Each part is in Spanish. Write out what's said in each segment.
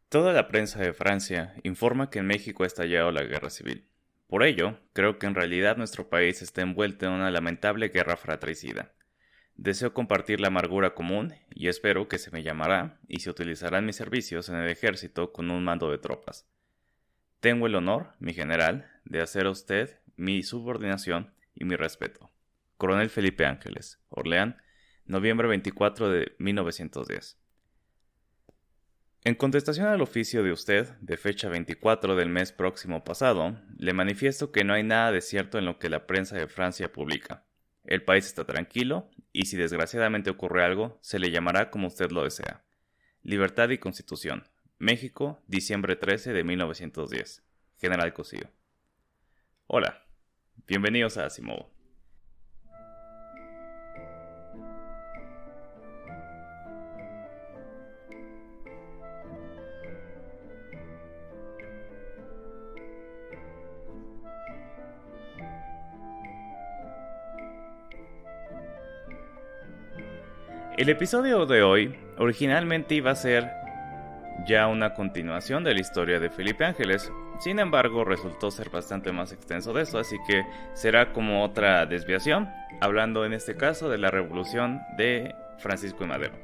Toda la prensa de Francia informa que en México ha estallado la guerra civil. Por ello, creo que en realidad nuestro país está envuelto en una lamentable guerra fratricida. Deseo compartir la amargura común y espero que se me llamará y se utilizarán mis servicios en el ejército con un mando de tropas. Tengo el honor, mi general, de hacer a usted mi subordinación y mi respeto. Coronel Felipe Ángeles, Orleán, noviembre 24 de 1910. En contestación al oficio de usted, de fecha 24 del mes próximo pasado, le manifiesto que no hay nada de cierto en lo que la prensa de Francia publica. El país está tranquilo, y si desgraciadamente ocurre algo, se le llamará como usted lo desea. Libertad y Constitución. México, diciembre 13 de 1910. General Cosío. Hola, bienvenidos a Asimov. El episodio de hoy originalmente iba a ser ya una continuación de la historia de Felipe Ángeles. Sin embargo, resultó ser bastante más extenso de eso, así que será como otra desviación, hablando en este caso de la revolución de Francisco y Madero.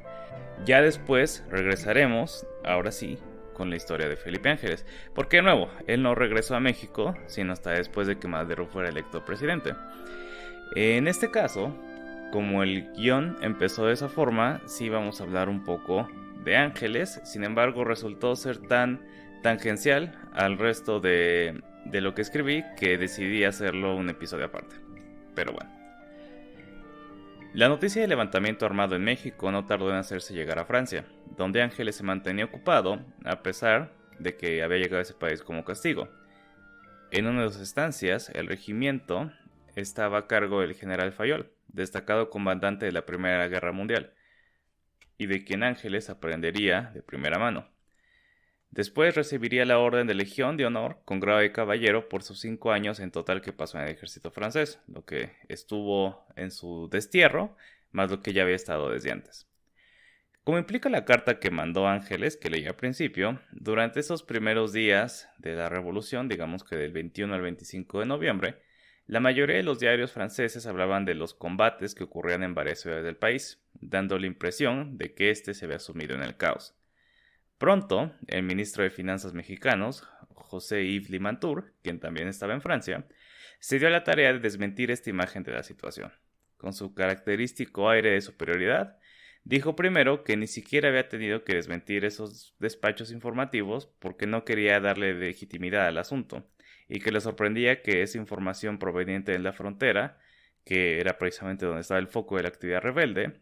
Ya después regresaremos, ahora sí, con la historia de Felipe Ángeles, porque de nuevo, él no regresó a México, sino hasta después de que Madero fuera electo presidente. En este caso, como el guión empezó de esa forma, sí vamos a hablar un poco de Ángeles, sin embargo resultó ser tan tangencial al resto de lo que escribí que decidí hacerlo un episodio aparte. Pero bueno. La noticia del levantamiento armado en México no tardó en hacerse llegar a Francia, donde Ángeles se mantenía ocupado a pesar de que había llegado a ese país como castigo. En una de sus estancias, el regimiento estaba a cargo del general Fayol, destacado comandante de la Primera Guerra Mundial, y de quien Ángeles aprendería de primera mano. Después recibiría la Orden de Legión de Honor con grado de caballero por sus 5 años en total que pasó en el ejército francés, lo que estuvo en su destierro, más lo que ya había estado desde antes. Como implica la carta que mandó Ángeles, que leí al principio, durante esos primeros días de la revolución, digamos que del 21 al 25 de noviembre, la mayoría de los diarios franceses hablaban de los combates que ocurrían en varias ciudades del país, dando la impresión de que éste se había sumido en el caos. Pronto, el ministro de Finanzas mexicanos, José Yves Limantour, quien también estaba en Francia, se dio a la tarea de desmentir esta imagen de la situación. Con su característico aire de superioridad, dijo primero que ni siquiera había tenido que desmentir esos despachos informativos porque no quería darle legitimidad al asunto, y que le sorprendía que esa información proveniente de la frontera, que era precisamente donde estaba el foco de la actividad rebelde,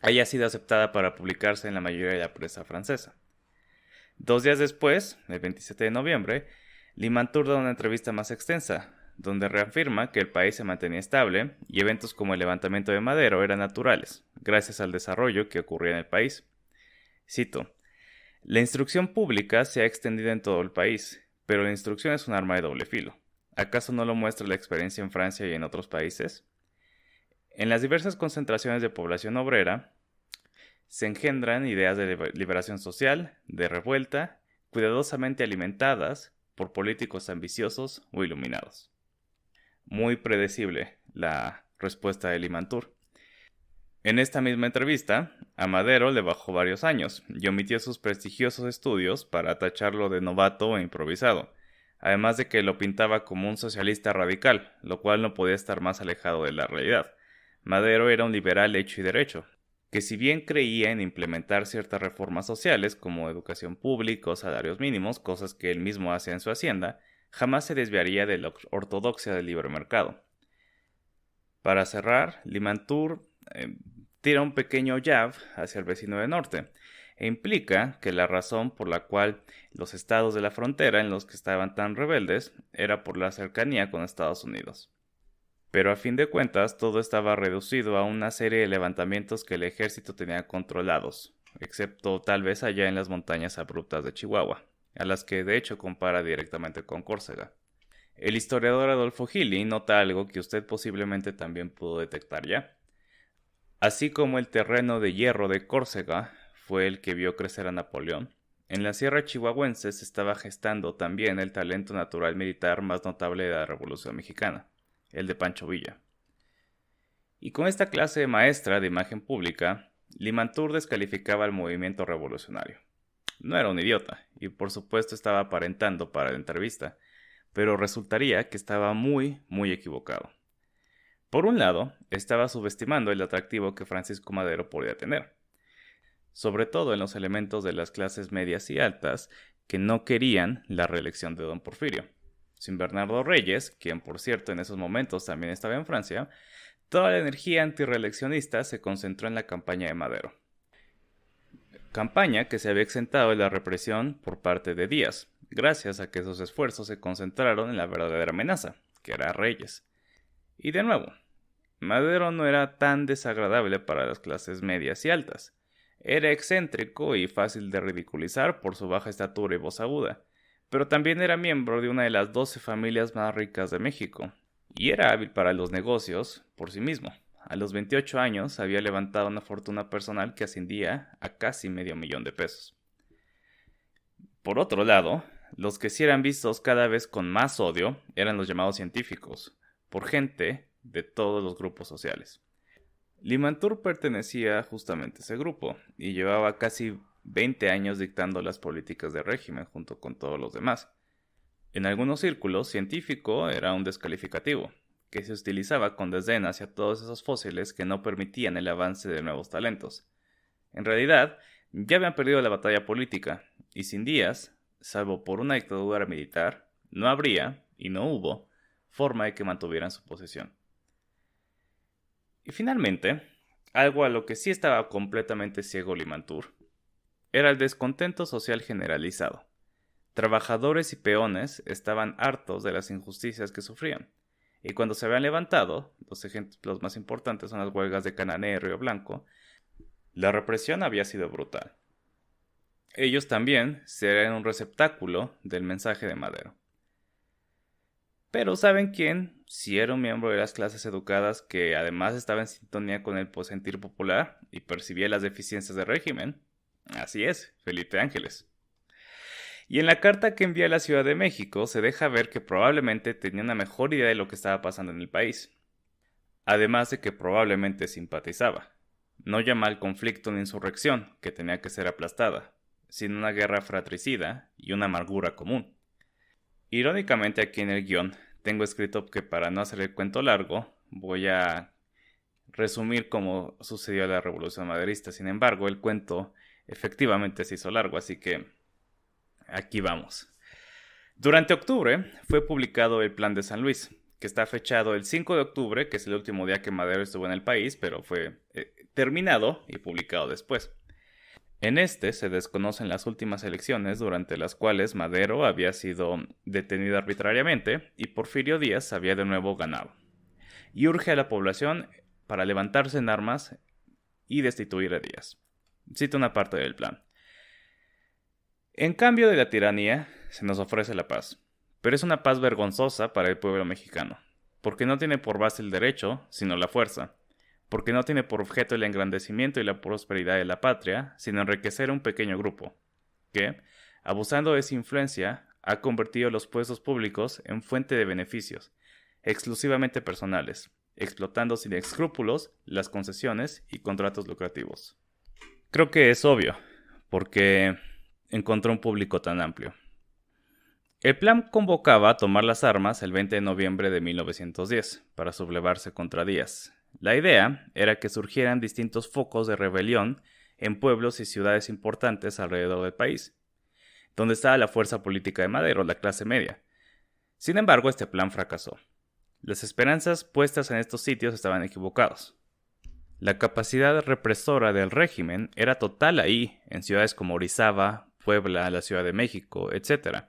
haya sido aceptada para publicarse en la mayoría de la prensa francesa. 2 días después, el 27 de noviembre, Limantour da una entrevista más extensa, donde reafirma que el país se mantenía estable y eventos como el levantamiento de Madero eran naturales, gracias al desarrollo que ocurría en el país. Cito: "La instrucción pública se ha extendido en todo el país, pero la instrucción es un arma de doble filo. ¿Acaso no lo muestra la experiencia en Francia y en otros países? En las diversas concentraciones de población obrera se engendran ideas de liberación social, de revuelta, cuidadosamente alimentadas por políticos ambiciosos o iluminados". Muy predecible la respuesta de Limantour. En esta misma entrevista, a Madero le bajó varios años y omitió sus prestigiosos estudios para tacharlo de novato e improvisado, además de que lo pintaba como un socialista radical, lo cual no podía estar más alejado de la realidad. Madero era un liberal hecho y derecho, que si bien creía en implementar ciertas reformas sociales como educación pública o salarios mínimos, cosas que él mismo hacía en su hacienda, jamás se desviaría de la ortodoxia del libre mercado. Para cerrar, Limantour tira un pequeño jab hacia el vecino del norte e implica que la razón por la cual los estados de la frontera en los que estaban tan rebeldes era por la cercanía con Estados Unidos. Pero a fin de cuentas todo estaba reducido a una serie de levantamientos que el ejército tenía controlados, excepto tal vez allá en las montañas abruptas de Chihuahua, a las que de hecho compara directamente con Córcega. El historiador Adolfo Gili nota algo que usted posiblemente también pudo detectar ya. Así como el terreno de hierro de Córcega fue el que vio crecer a Napoleón, En la sierra chihuahuense se estaba gestando también el talento natural militar más notable de la Revolución Mexicana, el de Pancho Villa. Y con esta clase maestra de imagen pública, Limantour descalificaba al movimiento revolucionario. No era un idiota, y por supuesto estaba aparentando para la entrevista, pero resultaría que estaba muy equivocado. Por un lado, estaba subestimando el atractivo que Francisco Madero podía tener, sobre todo en los elementos de las clases medias y altas que no querían la reelección de don Porfirio. Sin Bernardo Reyes, quien por cierto en esos momentos también estaba en Francia, toda la energía antirreeleccionista se concentró en la campaña de Madero. Campaña que se había exentado de la represión por parte de Díaz, gracias a que sus esfuerzos se concentraron en la verdadera amenaza, que era Reyes. Y de nuevo, Madero no era tan desagradable para las clases medias y altas. Era excéntrico y fácil de ridiculizar por su baja estatura y voz aguda, pero también era miembro de una de las 12 familias más ricas de México, y era hábil para los negocios por sí mismo. A los 28 años había levantado una fortuna personal que ascendía a casi $500,000. Por otro lado, los que sí eran vistos cada vez con más odio eran los llamados científicos, por gente de todos los grupos sociales. Limantour pertenecía justamente a ese grupo y llevaba casi 20 años dictando las políticas del régimen junto con todos los demás. En algunos círculos, científico era un descalificativo, que se utilizaba con desdén hacia todos esos fósiles que no permitían el avance de nuevos talentos. En realidad, ya habían perdido la batalla política, y sin Díaz, salvo por una dictadura militar, no habría, y no hubo, forma de que mantuvieran su posición. Y finalmente, algo a lo que sí estaba completamente ciego Limantour, era el descontento social generalizado. Trabajadores y peones estaban hartos de las injusticias que sufrían. Y cuando se habían levantado, los ejemplos más importantes son las huelgas de Cananea y Río Blanco, la represión había sido brutal. Ellos también serían un receptáculo del mensaje de Madero. Pero ¿saben quién? Si era un miembro de las clases educadas que además estaba en sintonía con el sentir popular y percibía las deficiencias del régimen. Así es, Felipe Ángeles. Y en la carta que envía a la Ciudad de México se deja ver que probablemente tenía una mejor idea de lo que estaba pasando en el país. Además de que probablemente simpatizaba. No llama al conflicto una insurrección que tenía que ser aplastada, sino una guerra fratricida y una amargura común. Irónicamente aquí en el guión tengo escrito que para no hacer el cuento largo voy a resumir cómo sucedió la Revolución Maderista. Sin embargo, el cuento efectivamente se hizo largo, así que aquí vamos. Durante octubre fue publicado el Plan de San Luis, que está fechado el 5 de octubre, que es el último día que Madero estuvo en el país, pero fue terminado y publicado después. En este se desconocen las últimas elecciones durante las cuales Madero había sido detenido arbitrariamente y Porfirio Díaz había de nuevo ganado. Y urge a la población para levantarse en armas y destituir a Díaz. Cito una parte del plan. En cambio de la tiranía, se nos ofrece la paz, pero es una paz vergonzosa para el pueblo mexicano, porque no tiene por base el derecho, sino la fuerza, porque no tiene por objeto el engrandecimiento y la prosperidad de la patria, sino enriquecer a un pequeño grupo, que, abusando de su influencia, ha convertido los puestos públicos en fuente de beneficios, exclusivamente personales, explotando sin escrúpulos las concesiones y contratos lucrativos. Creo que es obvio, porque encontró un público tan amplio. El plan convocaba a tomar las armas el 20 de noviembre de 1910 para sublevarse contra Díaz. La idea era que surgieran distintos focos de rebelión en pueblos y ciudades importantes alrededor del país, donde estaba la fuerza política de Madero, la clase media. Sin embargo, este plan fracasó. Las esperanzas puestas en estos sitios estaban equivocados. La capacidad represora del régimen era total ahí, en ciudades como Orizaba, Puebla, la Ciudad de México, etc.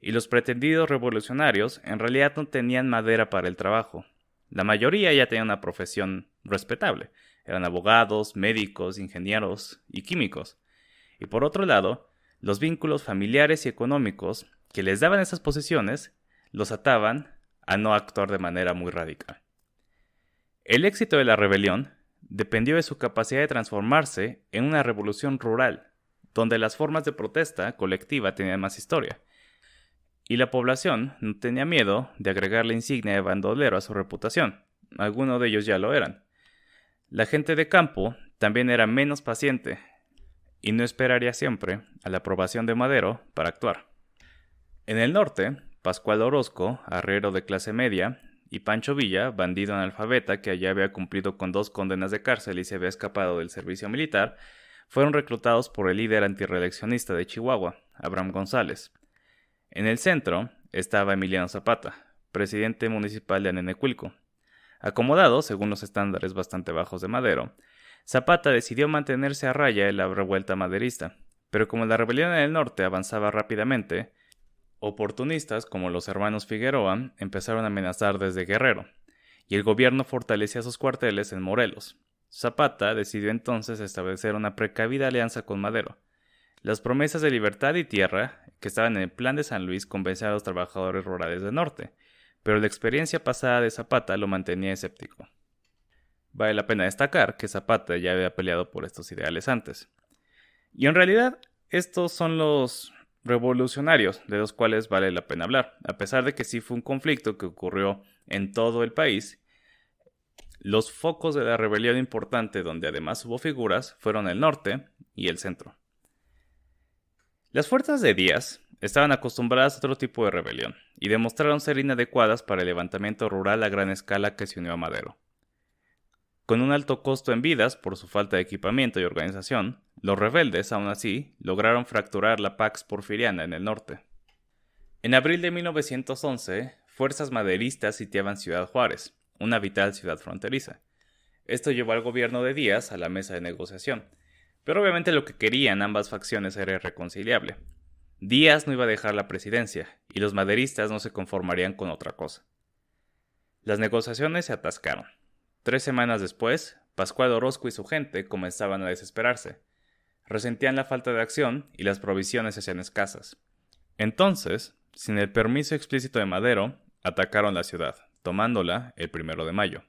Y los pretendidos revolucionarios en realidad no tenían madera para el trabajo. La mayoría ya tenían una profesión respetable. Eran abogados, médicos, ingenieros y químicos. Y por otro lado, los vínculos familiares y económicos que les daban esas posiciones los ataban a no actuar de manera muy radical. El éxito de la rebelión dependió de su capacidad de transformarse en una revolución rural, donde las formas de protesta colectiva tenían más historia, y la población no tenía miedo de agregar la insignia de bandolero a su reputación. Algunos de ellos ya lo eran. La gente de campo también era menos paciente y no esperaría siempre a la aprobación de Madero para actuar. En el norte, Pascual Orozco, arriero de clase media, y Pancho Villa, bandido analfabeta que allá había cumplido con 2 condenas de cárcel y se había escapado del servicio militar, fueron reclutados por el líder antirreeleccionista de Chihuahua, Abraham González. En el centro estaba Emiliano Zapata, presidente municipal de Anenecuilco. Acomodado, según los estándares bastante bajos de Madero, Zapata decidió mantenerse a raya en la revuelta maderista, pero como la rebelión en el norte avanzaba rápidamente, oportunistas como los hermanos Figueroa empezaron a amenazar desde Guerrero, y el gobierno fortalecía sus cuarteles en Morelos. Zapata decidió entonces establecer una precavida alianza con Madero. Las promesas de libertad y tierra que estaban en el Plan de San Luis convencían a los trabajadores rurales del norte, pero la experiencia pasada de Zapata lo mantenía escéptico. Vale la pena destacar que Zapata ya había peleado por estos ideales antes. Y en realidad, estos son los revolucionarios de los cuales vale la pena hablar. A pesar de que sí fue un conflicto que ocurrió en todo el país, los focos de la rebelión importante, donde además hubo figuras, fueron el norte y el centro. Las fuerzas de Díaz estaban acostumbradas a otro tipo de rebelión y demostraron ser inadecuadas para el levantamiento rural a gran escala que se unió a Madero. Con un alto costo en vidas por su falta de equipamiento y organización, los rebeldes, aún así, lograron fracturar la Pax Porfiriana en el norte. En abril de 1911, fuerzas maderistas sitiaban Ciudad Juárez, una vital ciudad fronteriza. Esto llevó al gobierno de Díaz a la mesa de negociación, pero obviamente lo que querían ambas facciones era irreconciliable. Díaz no iba a dejar la presidencia, y los maderistas no se conformarían con otra cosa. Las negociaciones se atascaron. 3 semanas después, Pascual Orozco y su gente comenzaban a desesperarse. Resentían la falta de acción y las provisiones se hacían escasas. Entonces, sin el permiso explícito de Madero, atacaron la ciudad, tomándola el 1 de mayo.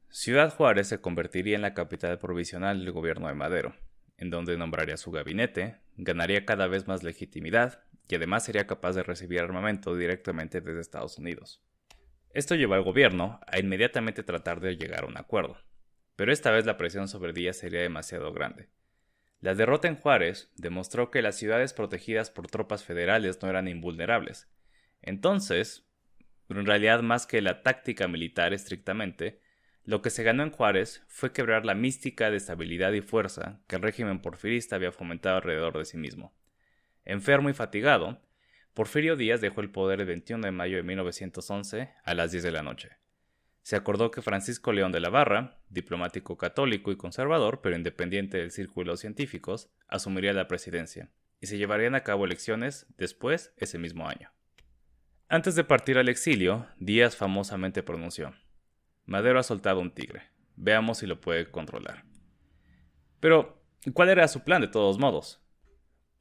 Ciudad Juárez se convertiría en la capital provisional del gobierno de Madero, en donde nombraría su gabinete, ganaría cada vez más legitimidad y además sería capaz de recibir armamento directamente desde Estados Unidos. Esto llevó al gobierno a inmediatamente tratar de llegar a un acuerdo, pero esta vez la presión sobre Díaz sería demasiado grande. La derrota en Juárez demostró que las ciudades protegidas por tropas federales no eran invulnerables. Entonces, en realidad más que la táctica militar estrictamente, lo que se ganó en Juárez fue quebrar la mística de estabilidad y fuerza que el régimen porfirista había fomentado alrededor de sí mismo. Enfermo y fatigado, Porfirio Díaz dejó el poder el 21 de mayo de 1911 a las 10 de la noche. Se acordó que Francisco León de la Barra, diplomático católico y conservador, pero independiente del círculo de los científicos, asumiría la presidencia, y se llevarían a cabo elecciones después ese mismo año. Antes de partir al exilio, Díaz famosamente pronunció: Madero ha soltado un tigre, veamos si lo puede controlar. Pero, ¿cuál era su plan de todos modos?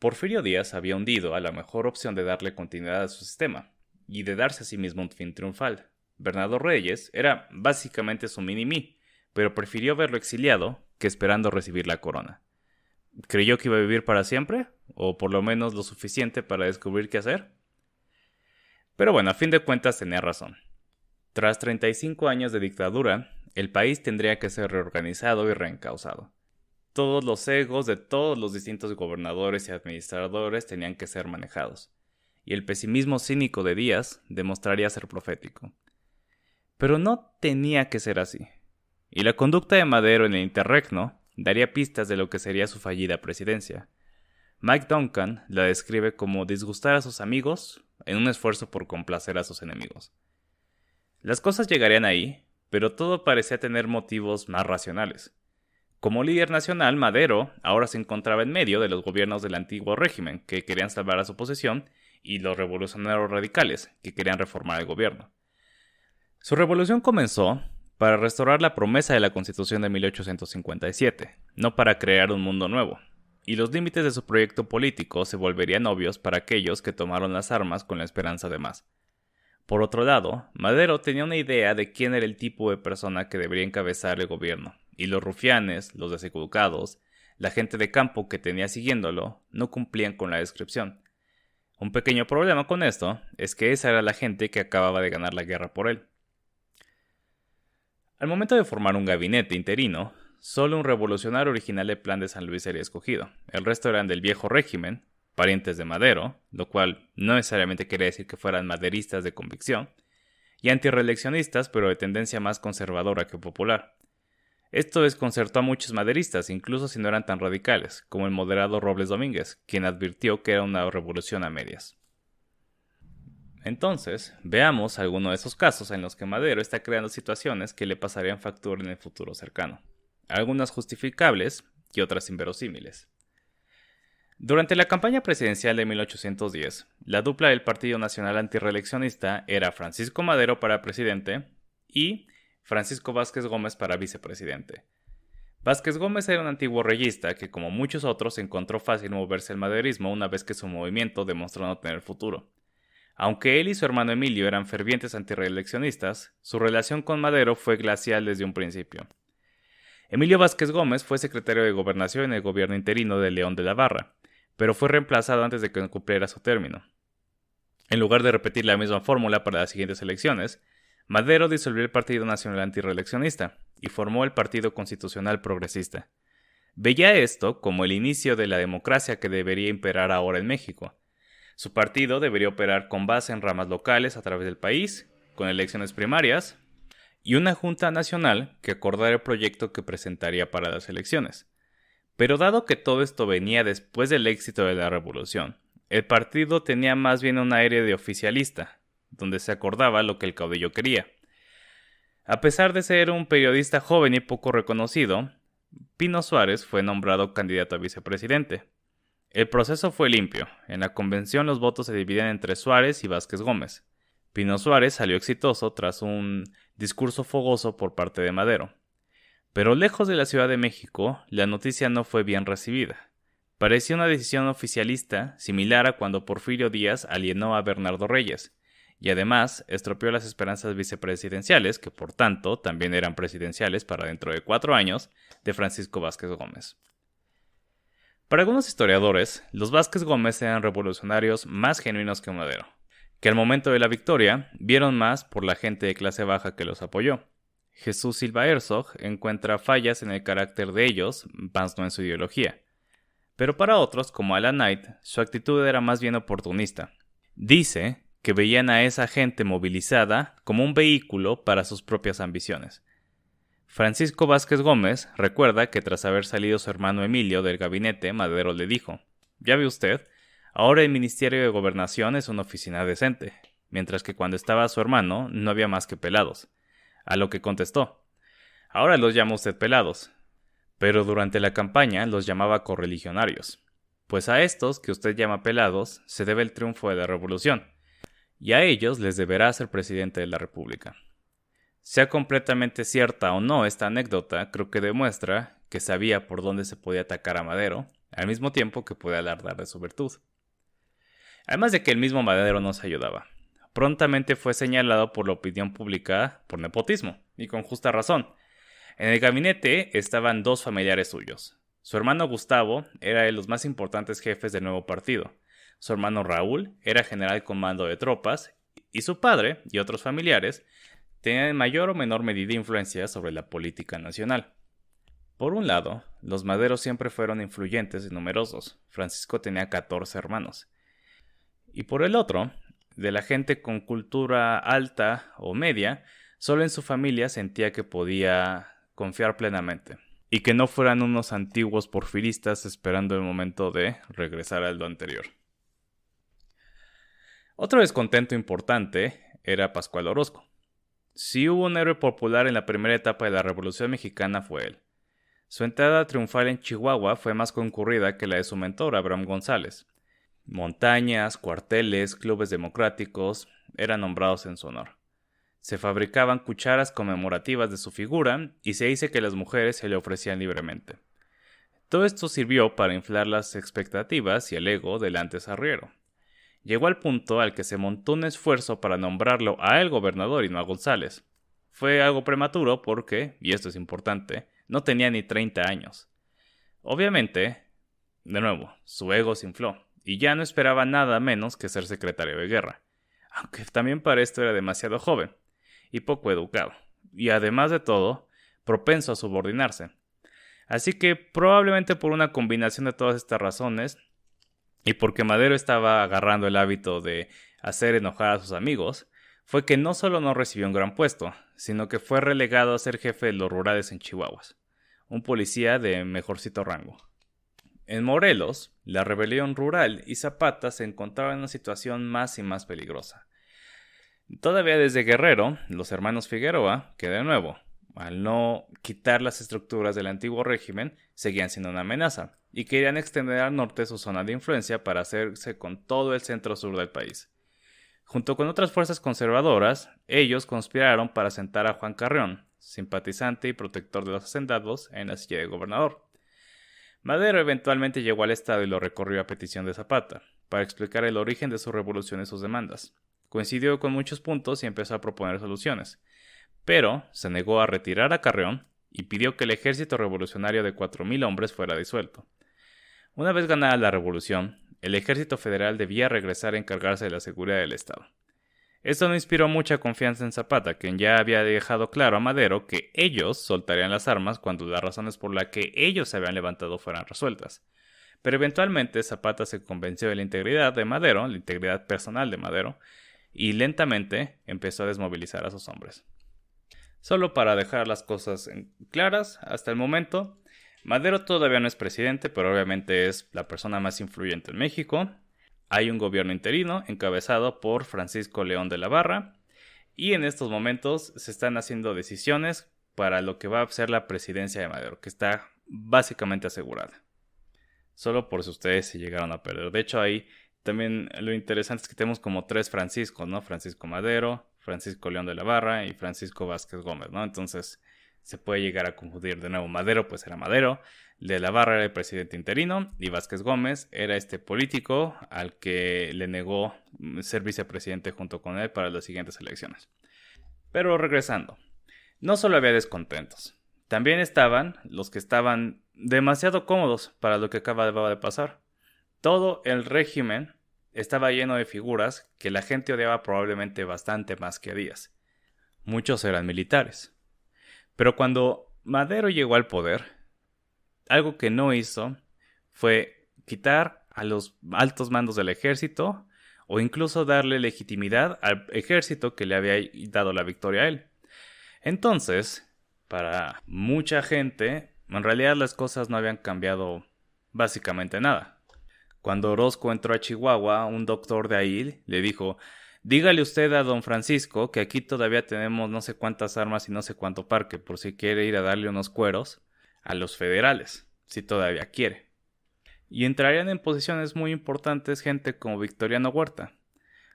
Porfirio Díaz había hundido a la mejor opción de darle continuidad a su sistema, y de darse a sí mismo un fin triunfal. Bernardo Reyes era básicamente su mini-mí, pero prefirió verlo exiliado que esperando recibir la corona. ¿Creyó que iba a vivir para siempre? ¿O por lo menos lo suficiente para descubrir qué hacer? Pero bueno, a fin de cuentas tenía razón. Tras 35 años de dictadura, el país tendría que ser reorganizado y reencauzado. Todos los egos de todos los distintos gobernadores y administradores tenían que ser manejados, y el pesimismo cínico de Díaz demostraría ser profético. Pero no tenía que ser así, y la conducta de Madero en el interregno daría pistas de lo que sería su fallida presidencia. Mike Duncan la describe como disgustar a sus amigos en un esfuerzo por complacer a sus enemigos. Las cosas llegarían ahí, pero todo parecía tener motivos más racionales. Como líder nacional, Madero ahora se encontraba en medio de los gobiernos del antiguo régimen, que querían salvar a su posesión, y los revolucionarios radicales, que querían reformar el gobierno. Su revolución comenzó para restaurar la promesa de la Constitución de 1857, no para crear un mundo nuevo, y los límites de su proyecto político se volverían obvios para aquellos que tomaron las armas con la esperanza de más. Por otro lado, Madero tenía una idea de quién era el tipo de persona que debería encabezar el gobierno, y los rufianes, los deseducados, La gente de campo que tenía siguiéndolo no cumplían con la descripción. Un pequeño problema con esto es que esa era la gente que acababa de ganar la guerra por él. Al momento de formar un gabinete interino, solo un revolucionario original del Plan de San Luis sería escogido. El resto eran del viejo régimen, parientes de Madero, lo cual no necesariamente quería decir que fueran maderistas de convicción, y antirreeleccionistas, pero de tendencia más conservadora que popular. Esto desconcertó a muchos maderistas, incluso si no eran tan radicales, como el moderado Robles Domínguez, quien advirtió que era una revolución a medias. Entonces, veamos algunos de esos casos en los que Madero está creando situaciones que le pasarían factura en el futuro cercano. Algunas justificables y otras inverosímiles. Durante la campaña presidencial de 1810, la dupla del Partido Nacional Antirreeleccionista era Francisco Madero para presidente y Francisco Vázquez Gómez para vicepresidente. Vázquez Gómez era un antiguo reyista que, como muchos otros, encontró fácil moverse al maderismo una vez que su movimiento demostró no tener futuro. Aunque él y su hermano Emilio eran fervientes antirreeleccionistas, su relación con Madero fue glacial desde un principio. Emilio Vázquez Gómez fue secretario de Gobernación en el gobierno interino de León de la Barra, pero fue reemplazado antes de que cumpliera su término. En lugar de repetir la misma fórmula para las siguientes elecciones, Madero disolvió el Partido Nacional Antirreeleccionista y formó el Partido Constitucional Progresista. Veía esto como el inicio de la democracia que debería imperar ahora en México. Su partido debería operar con base en ramas locales a través del país, con elecciones primarias y una junta nacional que acordara el proyecto que presentaría para las elecciones. Pero dado que todo esto venía después del éxito de la revolución, el partido tenía más bien un aire de oficialista, donde se acordaba lo que el caudillo quería. A pesar de ser un periodista joven y poco reconocido, Pino Suárez fue nombrado candidato a vicepresidente. El proceso fue limpio. En la convención los votos se dividían entre Suárez y Vázquez Gómez. Pino Suárez salió exitoso tras un discurso fogoso por parte de Madero. Pero lejos de la Ciudad de México, la noticia no fue bien recibida. Parecía una decisión oficialista, similar a cuando Porfirio Díaz alienó a Bernardo Reyes, y además estropeó las esperanzas vicepresidenciales, que por tanto también eran presidenciales para dentro de 4 años, de Francisco Vázquez Gómez. Para algunos historiadores, los Vázquez Gómez eran revolucionarios más genuinos que Madero, que al momento de la victoria vieron más por la gente de clase baja que los apoyó. Jesús Silva Herzog encuentra fallas en el carácter de ellos, más no en su ideología. Pero para otros, como Alan Knight, su actitud era más bien oportunista. Dice que veían a esa gente movilizada como un vehículo para sus propias ambiciones. Francisco Vázquez Gómez recuerda que tras haber salido su hermano Emilio del gabinete, Madero le dijo: «Ya ve usted, ahora el Ministerio de Gobernación es una oficina decente», mientras que cuando estaba su hermano no había más que pelados. A lo que contestó: «Ahora los llama usted pelados, pero durante la campaña los llamaba correligionarios. Pues a estos que usted llama pelados se debe el triunfo de la revolución, y a ellos les deberá ser presidente de la República». Sea completamente cierta o no esta anécdota, creo que demuestra que sabía por dónde se podía atacar a Madero, al mismo tiempo que podía alardar de su virtud. Además de que el mismo Madero no se ayudaba. Prontamente fue señalado por la opinión pública por nepotismo, y con justa razón. En el gabinete estaban 2 familiares suyos. Su hermano Gustavo era de los más importantes jefes del nuevo partido. Su hermano Raúl era general con mando de tropas, y su padre y otros familiares tenían en mayor o menor medida influencia sobre la política nacional. Por un lado, los Maderos siempre fueron influyentes y numerosos. Francisco tenía 14 hermanos. Y por el otro, de la gente con cultura alta o media, solo en su familia sentía que podía confiar plenamente, y que no fueran unos antiguos porfiristas esperando el momento de regresar a lo anterior. Otro descontento importante era Pascual Orozco. Si hubo un héroe popular en la primera etapa de la Revolución Mexicana fue él. Su entrada triunfal en Chihuahua fue más concurrida que la de su mentor, Abraham González. Montañas, cuarteles, clubes democráticos eran nombrados en su honor. Se fabricaban cucharas conmemorativas de su figura y se dice que las mujeres se le ofrecían libremente. Todo esto sirvió para inflar las expectativas y el ego del antes arriero. Llegó al punto al que se montó un esfuerzo para nombrarlo a el gobernador y no a González. Fue algo prematuro porque, y esto es importante, no tenía ni 30 años. Obviamente, de nuevo, su ego se infló y ya no esperaba nada menos que ser secretario de guerra, aunque también para esto era demasiado joven y poco educado, y además de todo, propenso a subordinarse. Así que probablemente por una combinación de todas estas razones, y porque Madero estaba agarrando el hábito de hacer enojar a sus amigos, fue que no solo no recibió un gran puesto, sino que fue relegado a ser jefe de los rurales en Chihuahua, un policía de mejorcito rango. En Morelos, la rebelión rural y Zapata se encontraban en una situación más y más peligrosa. Todavía desde Guerrero, los hermanos Figueroa, que de nuevo, al no quitar las estructuras del antiguo régimen, seguían siendo una amenaza, y querían extender al norte su zona de influencia para hacerse con todo el centro-sur del país. Junto con otras fuerzas conservadoras, ellos conspiraron para sentar a Juan Carreón, simpatizante y protector de los hacendados, en la silla de gobernador. Madero eventualmente llegó al estado y lo recorrió a petición de Zapata, para explicar el origen de su revolución y sus demandas. Coincidió con muchos puntos y empezó a proponer soluciones, pero se negó a retirar a Carreón y pidió que el ejército revolucionario de 4,000 hombres fuera disuelto. Una vez ganada la revolución, el ejército federal debía regresar a encargarse de la seguridad del estado. Esto no inspiró mucha confianza en Zapata, quien ya había dejado claro a Madero que ellos soltarían las armas cuando las razones por las que ellos se habían levantado fueran resueltas. Pero eventualmente Zapata se convenció de la integridad de Madero, la integridad personal de Madero, y lentamente empezó a desmovilizar a sus hombres. Solo para dejar las cosas claras, hasta el momento, Madero todavía no es presidente, pero obviamente es la persona más influyente en México. Hay un gobierno interino encabezado por Francisco León de la Barra, y en estos momentos se están haciendo decisiones para lo que va a ser la presidencia de Madero, que está básicamente asegurada. Solo por si ustedes se llegaron a perder. De hecho, ahí también lo interesante es que tenemos como 3 Franciscos, ¿no? Francisco Madero, Francisco León de la Barra y Francisco Vázquez Gómez, ¿no? Entonces se puede llegar a confundir de nuevo. Madero pues era Madero, de la Barra era el presidente interino y Vázquez Gómez era este político al que le negó ser vicepresidente junto con él para las siguientes elecciones. Pero regresando, no solo había descontentos, también estaban los que estaban demasiado cómodos para lo que acababa de pasar. Todo el régimen estaba lleno de figuras que la gente odiaba probablemente bastante más que a Díaz. Muchos eran militares. Pero cuando Madero llegó al poder, algo que no hizo fue quitar a los altos mandos del ejército o incluso darle legitimidad al ejército que le había dado la victoria a él. Entonces, para mucha gente, en realidad las cosas no habían cambiado básicamente nada. Cuando Orozco entró a Chihuahua, un doctor de ahí le dijo: dígale usted a don Francisco que aquí todavía tenemos no sé cuántas armas y no sé cuánto parque, por si quiere ir a darle unos cueros a los federales, si todavía quiere. Y entrarían en posiciones muy importantes gente como Victoriano Huerta,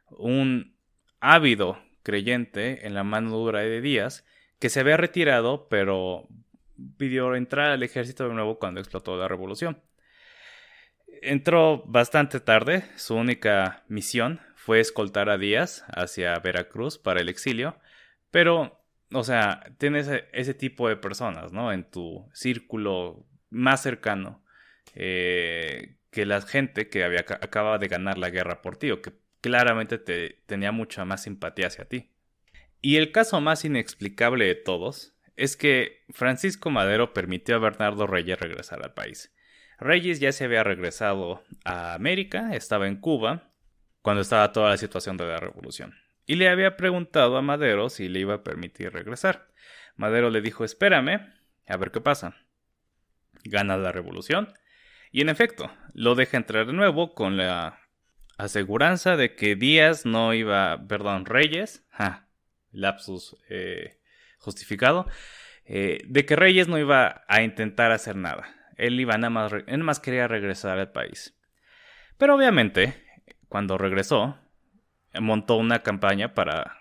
un ávido creyente en la mano dura de Díaz, que se había retirado, pero pidió entrar al ejército de nuevo cuando explotó la revolución. Entró bastante tarde, su única misión fue escoltar a Díaz hacia Veracruz para el exilio, pero, o sea, tienes ese tipo de personas, ¿no? En tu círculo más cercano, que la gente que acababa de ganar la guerra por ti, o que claramente tenía mucha más simpatía hacia ti. Y el caso más inexplicable de todos es que Francisco Madero permitió a Bernardo Reyes regresar al país. Reyes ya se había regresado a América, estaba en Cuba, cuando estaba toda la situación de la revolución. Y le había preguntado a Madero si le iba a permitir regresar. Madero le dijo: espérame, a ver qué pasa. Gana la revolución, y en efecto, lo deja entrar de nuevo con la aseguranza de que Reyes, lapsus justificado, de que Reyes no iba a intentar hacer nada. Él nada más quería regresar al país. Pero obviamente, cuando regresó, montó una campaña para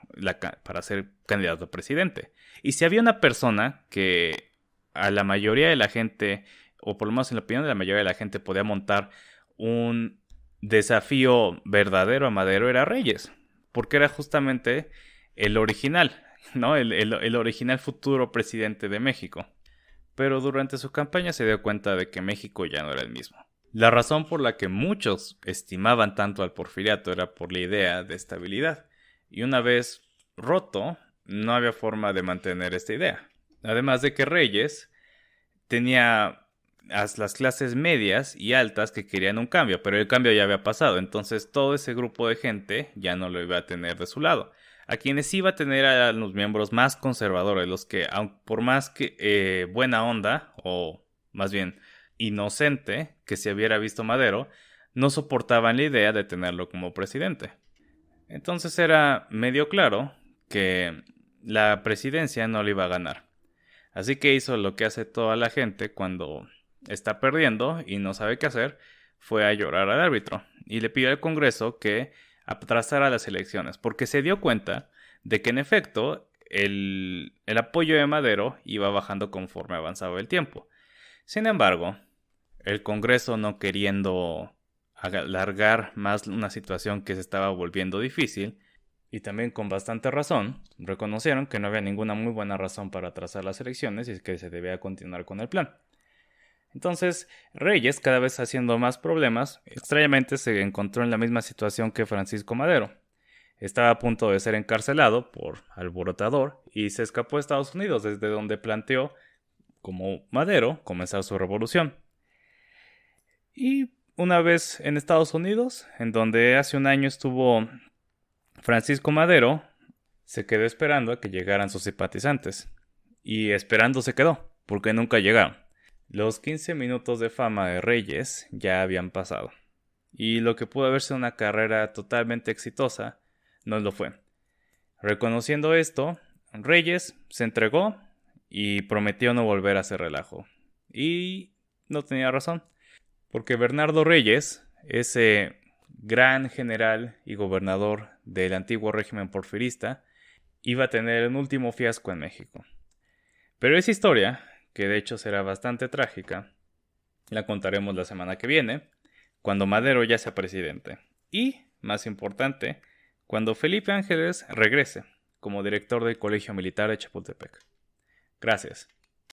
ser candidato a presidente. Y si había una persona que a la mayoría de la gente, o por lo menos en la opinión de la mayoría de la gente, podía montar un desafío verdadero a Madero, era Reyes. Porque era justamente el original, ¿no? El original futuro presidente de México. pero durante su campaña se dio cuenta de que México ya no era el mismo. La razón por la que muchos estimaban tanto al Porfiriato era por la idea de estabilidad, y una vez roto, no había forma de mantener esta idea. Además de que Reyes tenía a las clases medias y altas que querían un cambio, pero el cambio ya había pasado, entonces todo ese grupo de gente ya no lo iba a tener de su lado. A quienes iba a tener a los miembros más conservadores, los que, por más que buena onda, o más bien inocente que se hubiera visto Madero, no soportaban la idea de tenerlo como presidente. Entonces era medio claro que la presidencia no le iba a ganar. Así que hizo lo que hace toda la gente cuando está perdiendo y no sabe qué hacer, fue a llorar al árbitro y le pidió al Congreso que atrasara las elecciones, porque se dio cuenta de que en efecto el apoyo de Madero iba bajando conforme avanzaba el tiempo. Sin embargo, el Congreso, no queriendo alargar más una situación que se estaba volviendo difícil, y también con bastante razón, reconocieron que no había ninguna muy buena razón para atrasar las elecciones y que se debía continuar con el plan. Entonces, Reyes, cada vez haciendo más problemas, extrañamente se encontró en la misma situación que Francisco Madero. Estaba a punto de ser encarcelado por alborotador y se escapó a Estados Unidos, desde donde planteó, como Madero, comenzar su revolución. Y una vez en Estados Unidos, en donde hace un año estuvo Francisco Madero, se quedó esperando a que llegaran sus simpatizantes. Y esperando se quedó, porque nunca llegaron. Los 15 minutos de fama de Reyes ya habían pasado. Y lo que pudo haber sido una carrera totalmente exitosa, no lo fue. Reconociendo esto, Reyes se entregó y prometió no volver a hacer relajo. Y no tenía razón, porque Bernardo Reyes, ese gran general y gobernador del antiguo régimen porfirista, iba a tener un último fiasco en México. Pero esa historia, que de hecho será bastante trágica, la contaremos la semana que viene, cuando Madero ya sea presidente. Y, más importante, cuando Felipe Ángeles regrese como director del Colegio Militar de Chapultepec. Gracias.